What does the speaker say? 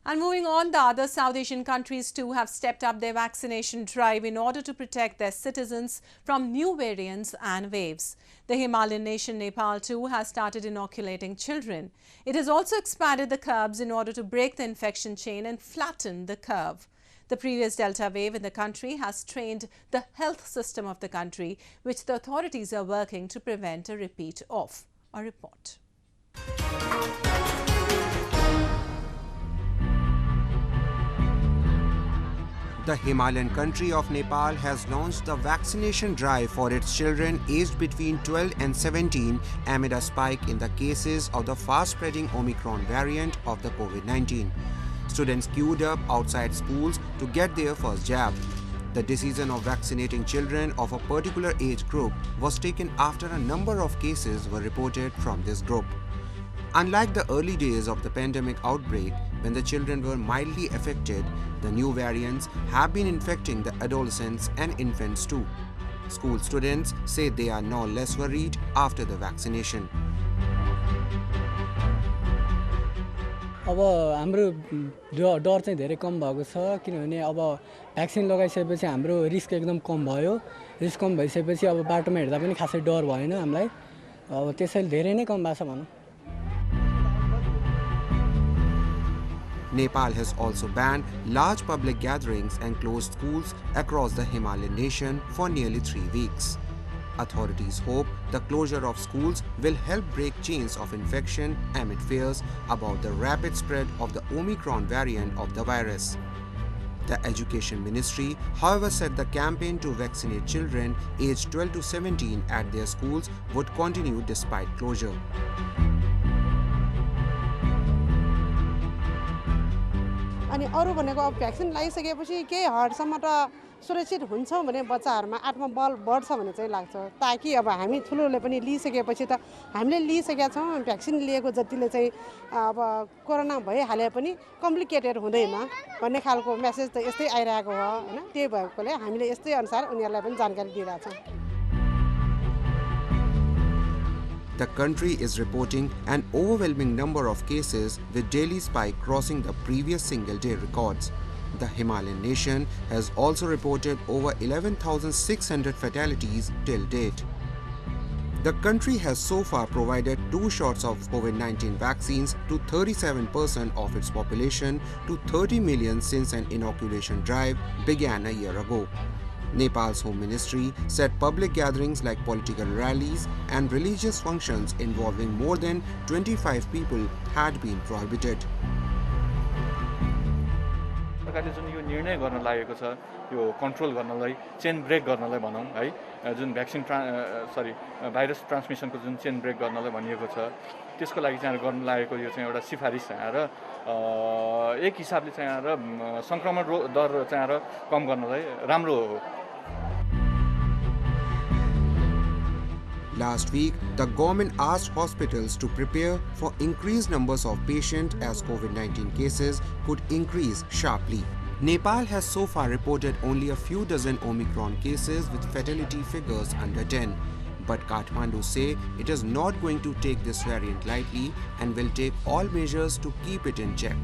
And moving on, the other South Asian countries too have stepped up their vaccination drive in order to protect their citizens from new variants and waves. The Himalayan nation Nepal too has started inoculating children. It has also expanded the curbs in order to break the infection chain and flatten the curve. The previous Delta wave in the country has strained the health system of the country, which the authorities are working to prevent a repeat of. A report. The Himalayan country of Nepal has launched the vaccination drive for its children aged between 12 and 17 amid a spike in the cases of the fast-spreading Omicron variant of the COVID-19. Students queued up outside schools to get their first jab. The decision of vaccinating children of a particular age group was taken after a number of cases were reported from this group. Unlike the early days of the pandemic outbreak, when the children were mildly affected, the new variants have been infecting the adolescents and infants too. School students say they are now less worried after the vaccination. अब हाम्रो डर चाहिँ धेरै कम भएको छ किनभने अब vaccine लगाइसकेपछि हाम्रो रिस्क एकदम कम भयो रिस्क कम भइसकेपछि अब बाटोमा हिँड्दा पनि खासै डर भएन हामीलाई अब त्यसैले धेरै नै कम भएको छ भनौं Nepal has also banned large public gatherings and closed schools across the Himalayan nation for nearly 3 weeks. Authorities hope the closure of schools will help break chains of infection amid fears about the rapid spread of the Omicron variant of the virus. The Education Ministry, however, said the campaign to vaccinate children aged 12 to 17 at their schools would continue despite closure. अनि अरु भनेको अब vaccine लगाइसकेपछि केही हदसम्म त सुरक्षित हुन्छौं भने बच्चाहरुमा आत्मबल बढ्छ भन्ने चाहिँ लाग्छ ताकि अब हामी ठुलोले पनि लिइसकेपछि त हामीले लिइसकेका छौं भ्याक्सिन लिएको जतिले चाहिँ अब कोरोना भइहाले पनि कम्प्लिकेटेड हुँदैन भन्ने खालको मेसेज त यस्तै आइरहेको हो हैन त्यही भएकोले हामीले यस्तै अनुसार उनीहरुलाई पनि जानकारी दिइरा छौं The country is reporting an overwhelming number of cases with daily spike crossing the previous single-day records. The Himalayan nation has also reported over 11,600 fatalities till date. The country has so far provided 2 shots of COVID-19 vaccines to 37% of its population to 30 million since an inoculation drive began a year ago. Nepal's Home Ministry said public gatherings like political rallies and religious functions involving more than 25 people had been prohibited. सरकारले जुन यो निर्णय गर्न लागेको छ यो control गर्नलाई chain break गर्नलाई भनौं है जुन vaccine virus ट्रान्समिसनको जुन chain break गर्नलाई भनिएको छ त्यसको लागि चाहिँ गर्न लागेको यो चाहिँ एउटा सिफारिस चाहिँ र एक हिसाबले चाहिँ र संक्रमण दर चाहिँ र कम गर्नलाई राम्रो हो Last week, the government asked hospitals to prepare for increased numbers of patients as COVID-19 cases could increase sharply. Nepal has so far reported only a few dozen Omicron cases with fatality figures under 10. But Kathmandu say it is not going to take this variant lightly and will take all measures to keep it in check.